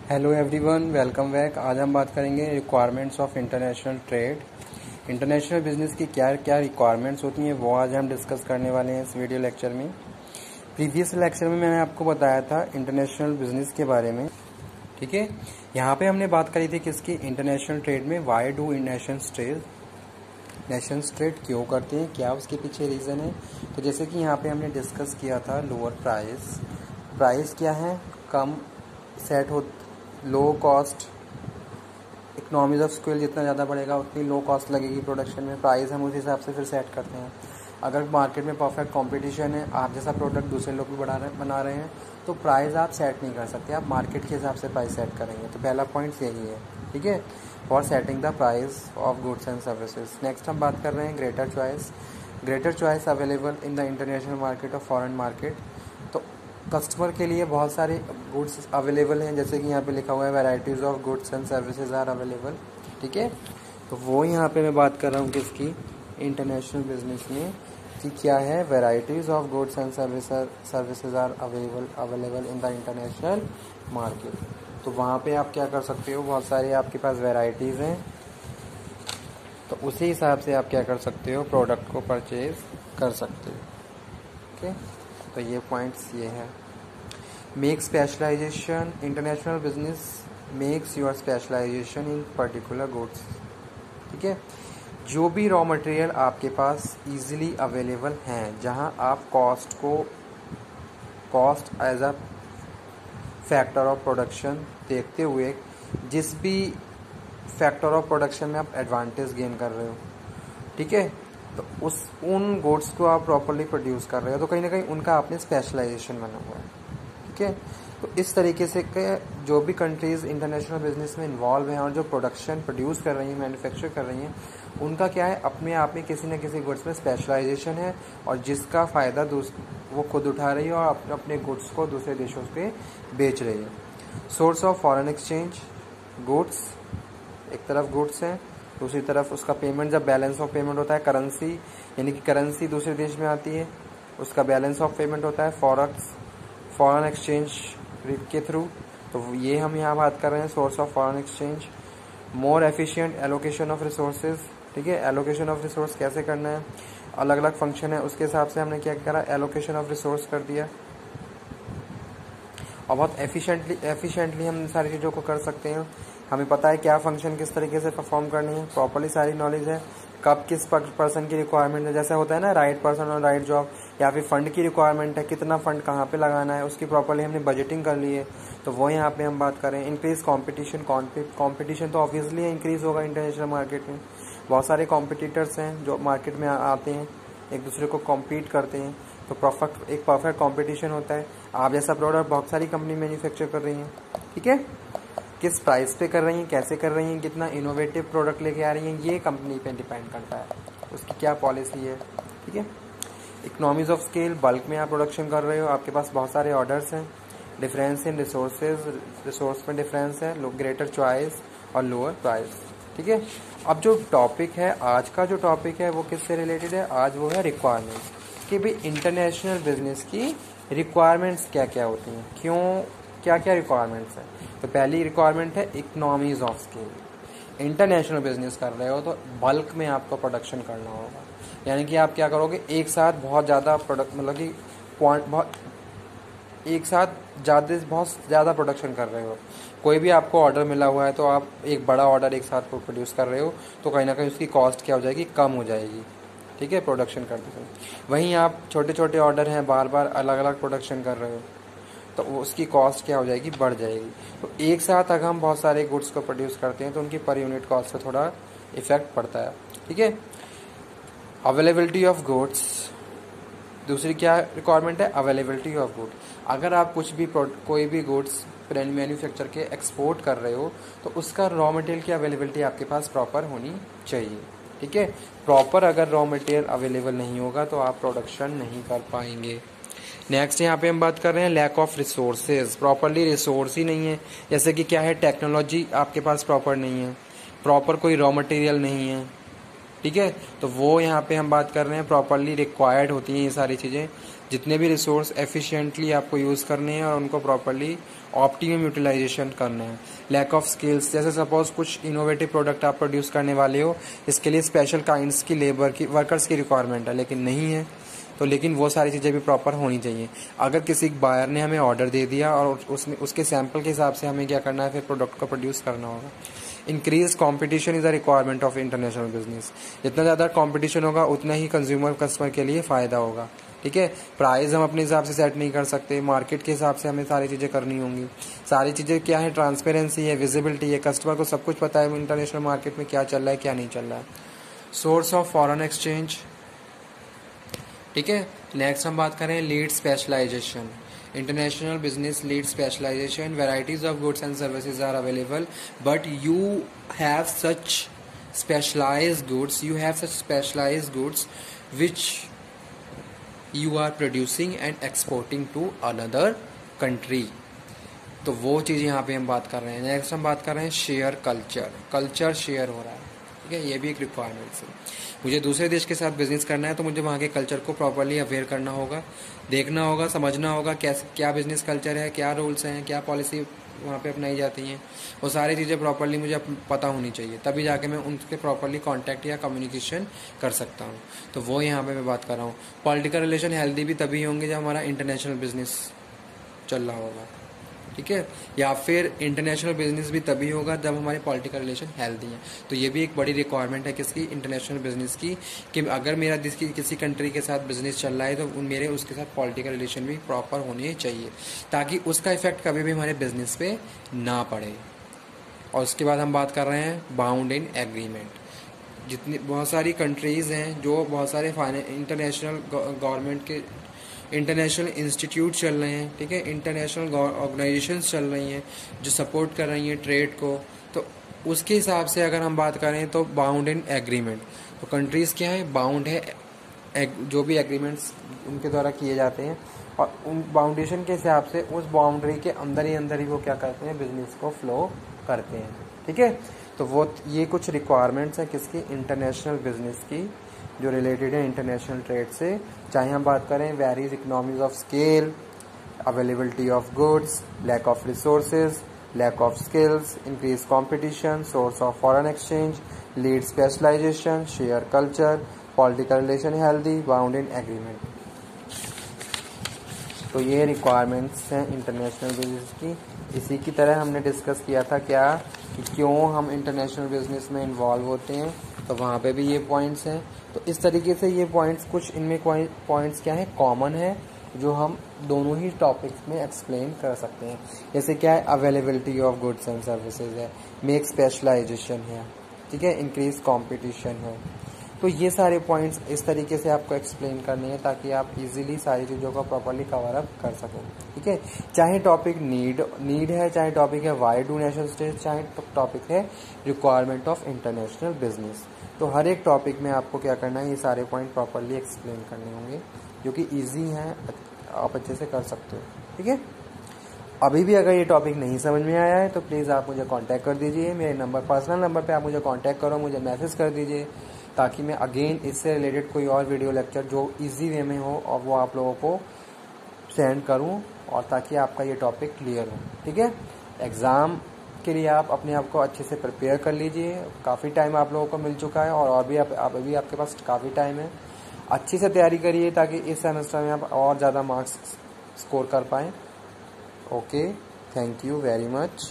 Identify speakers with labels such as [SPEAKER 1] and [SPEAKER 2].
[SPEAKER 1] Hello everyone, welcome back. आज हम बात करेंगे requirements of international trade. International business की क्या क्या रिक्वायरमेंट्स होती हैं वो आज हम डिस्कस करने वाले हैं इस वीडियो लेक्चर में। प्रीवियस लेक्चर में मैंने आपको बताया था इंटरनेशनल बिजनेस के बारे में, ठीक है। यहाँ पे हमने बात करी थी किसकी, इंटरनेशनल ट्रेड में। वाई डू नेशंस ट्रेड क्यों करते हैं, क्या उसके पीछे रीज़न है। तो जैसे कि यहाँ पे हमने डिस्कस किया था लोअर प्राइस क्या है, कम सेट हो, low cost, economies of scale जितना ज़्यादा बढ़ेगा उतनी लो कॉस्ट लगेगी प्रोडक्शन में। प्राइस हम उस हिसाब से फिर सेट करते हैं। अगर मार्केट में परफेक्ट कंपटीशन है, आप जैसा प्रोडक्ट दूसरे लोग भी बना रहे हैं, तो प्राइस आप सेट नहीं कर सकते, आप मार्केट के हिसाब से प्राइस सेट करेंगे। तो पहला पॉइंट यही है, ठीक है, for setting the price of goods and services. Next हम बात कर रहे हैं greater choice available in the international market और फॉरेन मार्केट। तो कस्टमर के लिए बहुत सारे गुड्स अवेलेबल हैं, जैसे कि यहाँ पे लिखा हुआ है varieties of goods and services are available, ठीक है। तो वो यहाँ पे मैं बात कर रहा हूँ किसकी, इंटरनेशनल बिजनेस में, कि क्या है, varieties of goods and services are available in the international market. तो वहाँ पे आप क्या कर सकते हो, बहुत सारे आपके पास वैराइटीज़ हैं, तो उसी हिसाब से आप क्या कर सकते हो, प्रोडक्ट को परचेज कर सकते हो, ओके। तो ये पॉइंट्स ये है। Make specialisation, international business makes your specialisation in particular goods, ठीक है। जो भी रॉ मटेरियल आपके पास इजीली अवेलेबल हैं, जहां आप cost as a factor of production देखते हुए जिस भी फैक्टर ऑफ प्रोडक्शन में आप एडवांटेज गेन कर रहे हो, ठीक है, तो उन गुड्स को आप प्रॉपरली प्रोड्यूस कर रहे हो, तो कहीं ना कहीं उनका आपने स्पेशलाइजेशन बना हुआ है, ठीक है। तो इस तरीके से जो भी कंट्रीज इंटरनेशनल बिजनेस में इन्वॉल्व हैं और जो प्रोडक्शन प्रोड्यूस कर रही हैं, मैन्युफैक्चर कर रही हैं, उनका क्या है, अपने आप में किसी न किसी गुड्स में स्पेशलाइजेशन है, और जिसका फ़ायदा वो खुद उठा रही है और अपने गुड्स को दूसरे देशों पे बेच रही है। Source of foreign exchange, goods एक तरफ गुड्स हैं, दूसरी तरफ उसका पेमेंट, जब बैलेंस ऑफ पेमेंट होता है, करेंसी यानी कि करेंसी दूसरे देश में आती है, उसका बैलेंस ऑफ पेमेंट होता है फॉरेन एक्सचेंज के थ्रू। तो ये हम यहाँ बात कर रहे हैं, source of foreign exchange. More efficient allocation of resources, ठीक है, एलोकेशन ऑफ रिसोर्स कैसे करना है, अलग अलग फंक्शन है, उसके हिसाब से हमने क्या करा, एलोकेशन ऑफ रिसोर्स कर दिया, और बहुत एफिशिएंटली हम सारी चीज़ों को कर सकते हैं। हमें पता है क्या फंक्शन किस तरीके से परफॉर्म करनी है, प्रॉपरली सारी नॉलेज है, कब किस पर्सन की रिक्वायरमेंट है, जैसे होता है ना राइट पर्सन और राइट जॉब, या फिर फंड की रिक्वायरमेंट है, कितना फंड कहाँ पे लगाना है, उसकी प्रॉपरली हमने बजटिंग कर ली है। तो वो यहाँ पे हम बात करें। इंक्रीज कॉम्पिटिशन तो ऑब्वियसली इंक्रीज होगा इंटरनेशनल मार्केट में, बहुत सारे कॉम्पिटिटर्स हैं जो मार्केट में आते हैं, एक दूसरे को कॉम्पीट करते हैं, तो एक परफेक्ट कॉम्पिटिशन होता है। आप जैसा प्रोडक्ट बहुत सारी कंपनी मैन्युफैक्चर कर रही हैं, ठीक है, किस प्राइस पे कर रही हैं, कैसे कर रही हैं, कितना इनोवेटिव प्रोडक्ट लेके आ रही हैं, ये कंपनी पे डिपेंड करता है, उसकी क्या पॉलिसी है, ठीक है। इकोनॉमीज ऑफ स्केल, बल्क में आप प्रोडक्शन कर रहे हो, आपके पास बहुत सारे ऑर्डर्स हैं, डिफरेंस इन रिसोर्स में डिफरेंस है, ग्रेटर चॉइस और लोअर प्राइस, ठीक है। अब जो टॉपिक है, आज का जो टॉपिक है वो किससे रिलेटेड है, आज वो है रिक्वायरमेंट्स, कि भाई इंटरनेशनल बिजनेस की रिक्वायरमेंट्स क्या क्या होती हैं, क्यों क्या क्या रिक्वायरमेंट्स हैं। तो पहली रिक्वायरमेंट है economies of scale. International business कर रहे हो तो बल्क में आपको प्रोडक्शन करना होगा, यानी कि आप क्या करोगे, एक साथ बहुत ज़्यादा प्रोडक्ट, मतलब कि एक साथ बहुत ज़्यादा प्रोडक्शन कर रहे हो। कोई भी आपको ऑर्डर मिला हुआ है तो आप एक बड़ा ऑर्डर एक साथ प्रोड्यूस कर रहे हो, तो कहीं ना कहीं उसकी कॉस्ट क्या हो जाएगी, कम हो जाएगी, ठीक है, प्रोडक्शन करते समय। वहीं आप छोटे छोटे ऑर्डर हैं, बार बार अलग अलग प्रोडक्शन कर रहे हो, तो उसकी कॉस्ट क्या हो जाएगी, बढ़ जाएगी। तो एक साथ अगर हम बहुत सारे गुड्स को प्रोड्यूस करते हैं तो उनकी पर यूनिट कॉस्ट पे थोड़ा इफेक्ट पड़ता है, ठीक है। अवेलेबिलिटी ऑफ गुड्स, दूसरी क्या रिक्वायरमेंट है, अवेलेबिलिटी ऑफ गुड। अगर आप कोई भी गुड्स मैन्युफैक्चर के एक्सपोर्ट कर रहे हो, तो उसका रॉ मटेरियल की अवेलेबिलिटी आपके पास प्रॉपर होनी चाहिए, ठीक है। प्रॉपर अगर रॉ मटेरियल अवेलेबल नहीं होगा तो आप प्रोडक्शन नहीं कर पाएंगे। नेक्स्ट यहाँ पे हम बात कर रहे हैं lack of resources, properly resource ही नहीं है, जैसे कि क्या है, टेक्नोलॉजी आपके पास प्रॉपर नहीं है, प्रॉपर कोई रॉ मटेरियल नहीं है, ठीक है। तो वो यहाँ पे हम बात कर रहे हैं, प्रॉपरली रिक्वायर्ड होती हैं ये सारी चीज़ें, जितने भी रिसोर्स एफिशिएंटली आपको यूज़ करने हैं और उनको प्रॉपरली ऑप्टिमम यूटिलाइजेशन करना है। लैक ऑफ स्किल्स, जैसे सपोज कुछ इनोवेटिव प्रोडक्ट आप प्रोड्यूस करने वाले हो, इसके लिए स्पेशल काइंड्स की लेबर की वर्कर्स की रिक्वायरमेंट है, लेकिन नहीं है, तो लेकिन वो सारी चीज़ें भी प्रॉपर होनी चाहिए। अगर किसी बायर ने हमें ऑर्डर दे दिया और उसने उसके सैंपल के हिसाब से हमें क्या करना है, फिर प्रोडक्ट को प्रोड्यूस करना होगा। Increase competition is a requirement of international business. जितना ज़्यादा कंपटीशन होगा उतना ही कंज्यूमर कस्टमर के लिए फ़ायदा होगा। ठीक है, प्राइस हम अपने हिसाब से सेट नहीं कर सकते, मार्केट के हिसाब से हमें सारी चीज़ें करनी होंगी। सारी चीज़ें क्या है, ट्रांसपेरेंसी है, विजिबिलिटी है, कस्टमर को सब कुछ पता है इंटरनेशनल मार्केट में क्या चल रहा है क्या नहीं चल रहा है। Source of foreign exchange. ठीक है, नेक्स्ट हम बात करें lead specialisation. International business lead specialisation, varieties of goods and services are available, but you have such specialised goods which you are producing and exporting to another country। तो वो चीज़ यहाँ पे हम बात कर रहे हैं। नेक्स्ट हम बात कर रहे हैं शेयर कल्चर शेयर हो रहा है। ठीक है, ये भी एक रिक्वायरमेंट है। मुझे दूसरे देश के साथ बिजनेस करना है तो मुझे वहाँ के कल्चर को प्रॉपरली अवेयर करना होगा, देखना होगा, समझना होगा कैसे क्या बिजनेस कल्चर है, क्या रूल्स हैं, क्या पॉलिसी वहाँ पे अपनाई जाती हैं, वो सारी चीज़ें प्रॉपरली मुझे पता होनी चाहिए, तभी जाके मैं उनके प्रॉपरली कांटेक्ट या कम्युनिकेशन कर सकता हूँ। तो वो यहाँ पे मैं बात कर रहा हूँ। पॉलिटिकल रिलेशन हेल्दी भी तभी होंगे जब हमारा इंटरनेशनल बिजनेस चल रहा होगा। ठीक है, या फिर इंटरनेशनल बिजनेस भी तभी होगा जब हमारे पॉलिटिकल रिलेशन हेल्दी हैं। तो ये भी एक बड़ी रिक्वायरमेंट है किसकी, इंटरनेशनल बिजनेस की, कि अगर मेरा किसी कंट्री के साथ बिजनेस चल रहा है तो मेरे उसके साथ पॉलिटिकल रिलेशन भी प्रॉपर होने चाहिए, ताकि उसका इफेक्ट कभी भी हमारे बिजनेस पे ना पड़े। और उसके बाद हम बात कर रहे हैं बाउंड इन एग्रीमेंट। जितनी बहुत सारी कंट्रीज़ हैं जो बहुत सारे इंटरनेशनल गवर्नमेंट के इंटरनेशनल इंस्टीट्यूट चल रहे हैं। ठीक है, इंटरनेशनल ऑर्गेनाइजेशंस चल रही हैं जो सपोर्ट कर रही हैं ट्रेड को। तो उसके हिसाब से अगर हम बात करें तो बाउंड इन एग्रीमेंट, तो कंट्रीज़ क्या है, बाउंड है जो भी एग्रीमेंट्स उनके द्वारा किए जाते हैं, और उन बाउंडेशन के हिसाब से उस बाउंड्री के अंदर ही वो क्या करते हैं, बिजनेस को फ्लो करते हैं। ठीक है, तो वो ये कुछ रिक्वायरमेंट्स हैं किसकी, इंटरनेशनल बिजनेस की, जो रिलेटेड है इंटरनेशनल ट्रेड से। चाहे हम बात करें varies economies of scale, availability of goods, lack of resources, lack of skills, increase competition, source of foreign exchange, lead specialisation, share culture, political relation healthy, bound in agreement. तो ये requirements हैं international business की। इसी की तरह हमने discuss किया था क्या कि क्यों हम इंटरनेशनल बिजनेस में इन्वॉल्व होते हैं, तो वहाँ पे भी ये पॉइंट्स हैं। तो इस तरीके से ये पॉइंट्स, कुछ इनमें पॉइंट्स क्या है, कॉमन है, जो हम दोनों ही टॉपिक्स में एक्सप्लेन कर सकते हैं। जैसे क्या है, availability of goods and services है, मेक स्पेशलाइजेशन है, ठीक है, इंक्रीज कंपटीशन है। तो ये सारे पॉइंट्स इस तरीके से आपको एक्सप्लेन करने हैं ताकि आप इजीली सारी चीज़ों को प्रॉपरली कवर अप कर सकें। ठीक है, चाहे टॉपिक नीड है, चाहे टॉपिक है वाई डू नेशनल स्टेट, चाहे टॉपिक है रिक्वायरमेंट ऑफ इंटरनेशनल बिजनेस, तो हर एक टॉपिक में आपको क्या करना है, ये सारे पॉइंट प्रॉपरली एक्सप्लेन करने होंगे, जो कि ईजी हैं, आप अच्छे से कर सकते हो। ठीक है, अभी भी अगर ये टॉपिक नहीं समझ में आया है तो प्लीज़ आप मुझे कांटेक्ट कर दीजिए। मेरे नंबर, पर्सनल नंबर पे आप मुझे कांटेक्ट करो, मुझे मैसेज कर दीजिए, ताकि मैं अगेन इससे रिलेटेड कोई और वीडियो लेक्चर जो इजी वे में हो और वो आप लोगों को सेंड करूं, और ताकि आपका ये टॉपिक क्लियर हो। ठीक है, एग्ज़ाम के लिए आप अपने आप को अच्छे से प्रिपेयर कर लीजिए। काफ़ी टाइम आप लोगों को मिल चुका है और भी अभी आपके पास काफ़ी टाइम है। अच्छी से तैयारी करिए ताकि इस सेमेस्टर में आप और ज़्यादा मार्क्स स्कोर कर पाएँ। Okay, thank you very much.